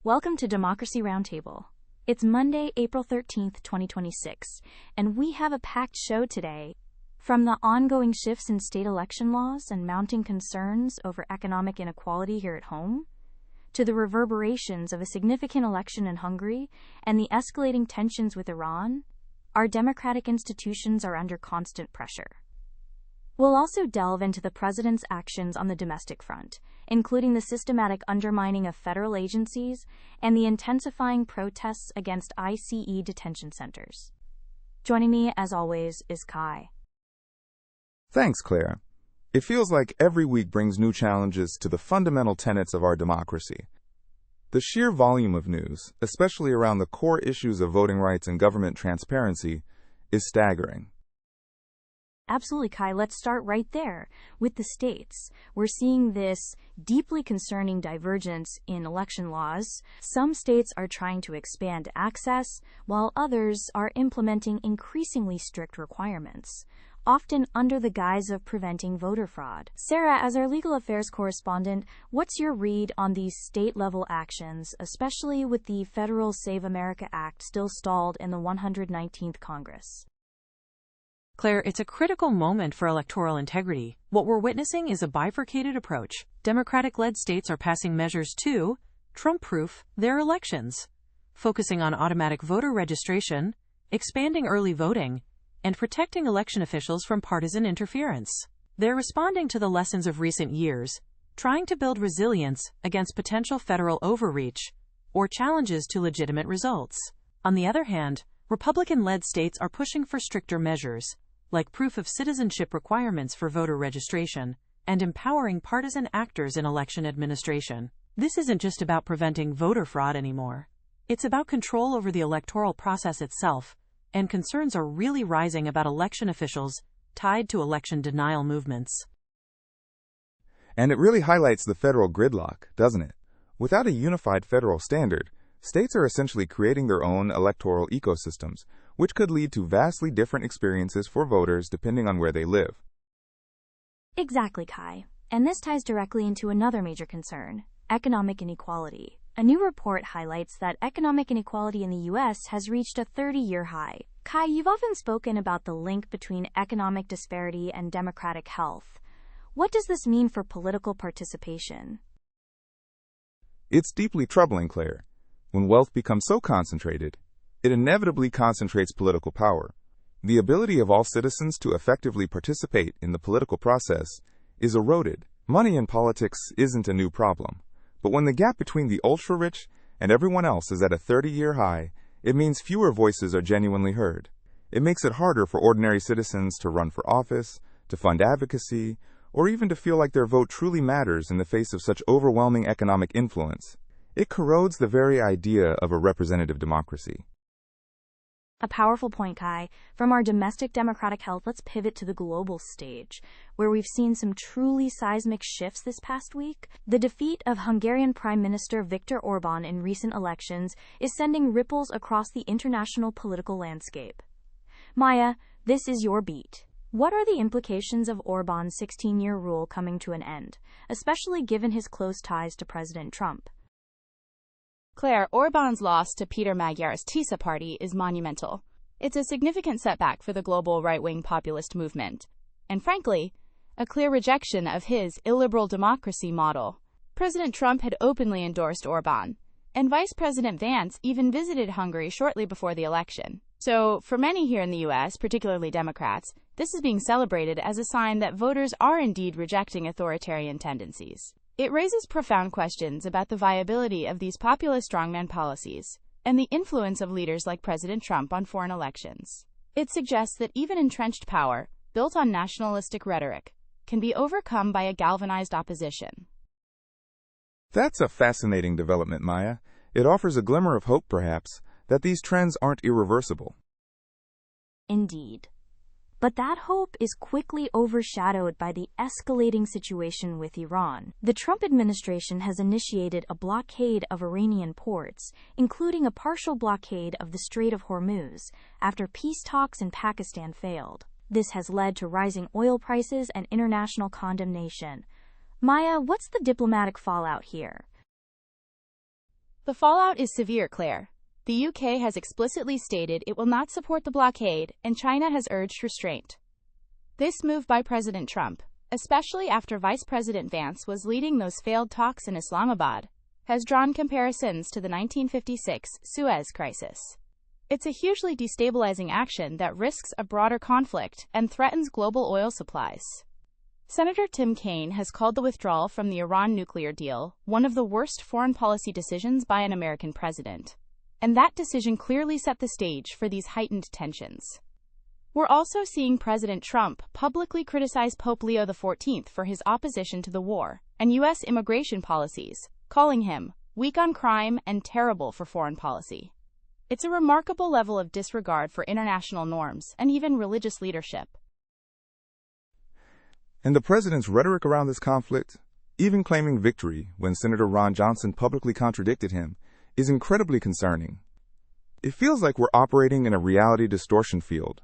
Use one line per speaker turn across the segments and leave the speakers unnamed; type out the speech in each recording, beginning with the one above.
Welcome to Democracy Roundtable. It's Monday, April 13th, 2026, and we have a packed show today. From the ongoing shifts in state election laws and mounting concerns over economic inequality here at home, to the reverberations of a significant election in Hungary and the escalating tensions with Iran, our democratic institutions are under constant pressure. We'll also delve into the president's actions on the domestic front, including the systematic undermining of federal agencies and the intensifying protests against ICE detention centers. Joining me, as always, is Kai.
Thanks, Claire. It feels like every week brings new challenges to the fundamental tenets of our democracy. The sheer volume of news, especially around the core issues of voting rights and government transparency, is staggering.
Absolutely, Kai. Let's start right there with the states. We're seeing this deeply concerning divergence in election laws. Some states are trying to expand access, while others are implementing increasingly strict requirements, often under the guise of preventing voter fraud. Sarah, as our legal affairs correspondent, what's your read on these state-level actions, especially with the federal Save America Act still stalled in the 119th Congress?
Claire, it's a critical moment for electoral integrity. What we're witnessing is a bifurcated approach. Democratic-led states are passing measures to Trump-proof their elections, focusing on automatic voter registration, expanding early voting, and protecting election officials from partisan interference. They're responding to the lessons of recent years, trying to build resilience against potential federal overreach or challenges to legitimate results. On the other hand, Republican-led states are pushing for stricter measures, like proof of citizenship requirements for voter registration, and empowering partisan actors in election administration. This isn't just about preventing voter fraud anymore. It's about control over the electoral process itself, and concerns are really rising about election officials tied to election denial movements.
And it really highlights the federal gridlock, doesn't it? Without a unified federal standard, states are essentially creating their own electoral ecosystems, which could lead to vastly different experiences for voters depending on where they live.
Exactly, Kai. And this ties directly into another major concern, economic inequality. A new report highlights that economic inequality in the U.S. has reached a 30-year high. Kai, you've often spoken about the link between economic disparity and democratic health. What does this mean for political participation?
It's deeply troubling, Claire. When wealth becomes so concentrated, it inevitably concentrates political power. The ability of all citizens to effectively participate in the political process is eroded. Money in politics isn't a new problem, but when the gap between the ultra-rich and everyone else is at a 30-year high, it means fewer voices are genuinely heard. It makes it harder for ordinary citizens to run for office, to fund advocacy, or even to feel like their vote truly matters in the face of such overwhelming economic influence. It corrodes the very idea of a representative democracy.
A powerful point, Kai. From our domestic democratic health, let's pivot to the global stage, where we've seen some truly seismic shifts this past week. The defeat of Hungarian Prime Minister Viktor Orbán in recent elections is sending ripples across the international political landscape. Maya, this is your beat. What are the implications of Orbán's 16-year rule coming to an end, especially given his close ties to President Trump?
Claire, Orbán's loss to Peter Magyar's TISA party is monumental. It's a significant setback for the global right-wing populist movement, and frankly, a clear rejection of his illiberal democracy model. President Trump had openly endorsed Orbán, and Vice President Vance even visited Hungary shortly before the election. So, for many here in the U.S., particularly Democrats, this is being celebrated as a sign that voters are indeed rejecting authoritarian tendencies. It raises profound questions about the viability of these populist strongman policies and the influence of leaders like President Trump on foreign elections. It suggests that even entrenched power, built on nationalistic rhetoric, can be overcome by a galvanized opposition.
That's a fascinating development, Maya. It offers a glimmer of hope, perhaps, that these trends aren't irreversible.
Indeed. But that hope is quickly overshadowed by the escalating situation with Iran. The Trump administration has initiated a blockade of Iranian ports, including a partial blockade of the Strait of Hormuz, after peace talks in Pakistan failed. This has led to rising oil prices and international condemnation. Maya, what's the diplomatic fallout here?
The fallout is severe, Claire. The UK has explicitly stated it will not support the blockade, and China has urged restraint. This move by President Trump, especially after Vice President Vance was leading those failed talks in Islamabad, has drawn comparisons to the 1956 Suez Crisis. It's a hugely destabilizing action that risks a broader conflict and threatens global oil supplies. Senator Tim Kaine has called the withdrawal from the Iran nuclear deal one of the worst foreign policy decisions by an American president. And that decision clearly set the stage for these heightened tensions. We're also seeing President Trump publicly criticize Pope Leo XIV for his opposition to the war and U.S. immigration policies, calling him weak on crime and terrible for foreign policy. It's a remarkable level of disregard for international norms and even religious leadership.
And the president's rhetoric around this conflict, even claiming victory when Senator Ron Johnson publicly contradicted him, is incredibly concerning. It feels like we're operating in a reality distortion field.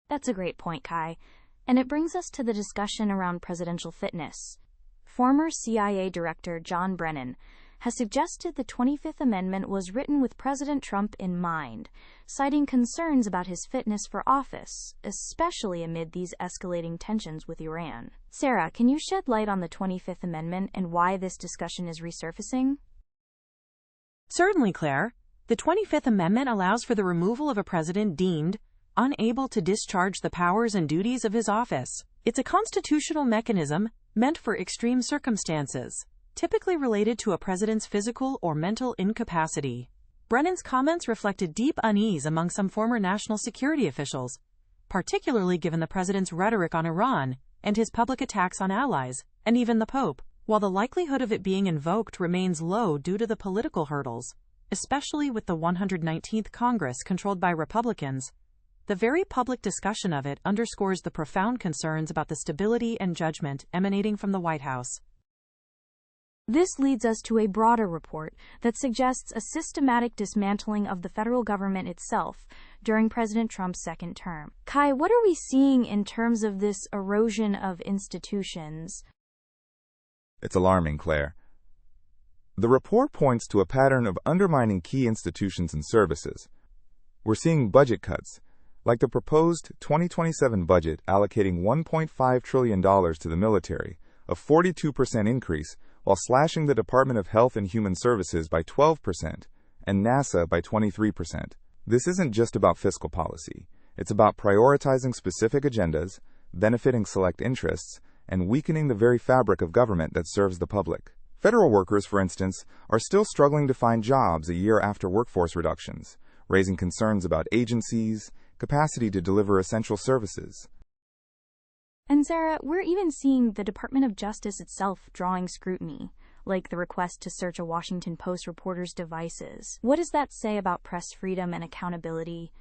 That's a great point, Kai. And it brings us to the discussion around presidential fitness. Former CIA Director John Brennan has suggested the 25th Amendment was written with President Trump in mind, citing concerns about his fitness for office, especially amid these escalating tensions with Iran. Sarah, can you shed light on the 25th Amendment and why this discussion is resurfacing?
Certainly, Claire. The 25th Amendment allows for the removal of a president deemed unable to discharge the powers and duties of his office. It's a constitutional mechanism meant for extreme circumstances, typically related to a president's physical or mental incapacity. Brennan's comments reflected deep unease among some former national security officials, particularly given the president's rhetoric on Iran and his public attacks on allies, and even the Pope, while the likelihood of it being invoked remains low due to the political hurdles, especially with the 119th Congress controlled by Republicans. The very public discussion of it underscores the profound concerns about the stability and judgment emanating from the White House.
This leads us to a broader report that suggests a systematic dismantling of the federal government itself during President Trump's second term. Kai, what are we seeing in terms of this erosion of institutions?
It's alarming, Claire. The report points to a pattern of undermining key institutions and services. We're seeing budget cuts, like the proposed 2027 budget allocating $1.5 trillion to the military, a 42% increase, while slashing the Department of Health and Human Services by 12% and NASA by 23%. This isn't just about fiscal policy. It's about prioritizing specific agendas, benefiting select interests, and weakening the very fabric of government that serves the public. Federal workers, for instance, are still struggling to find jobs a year after workforce reductions, raising concerns about agencies' capacity to deliver essential services.
And Sarah, we're even seeing the Department of Justice itself drawing scrutiny, like the request to search a Washington Post reporter's devices. What does that say about press freedom and accountability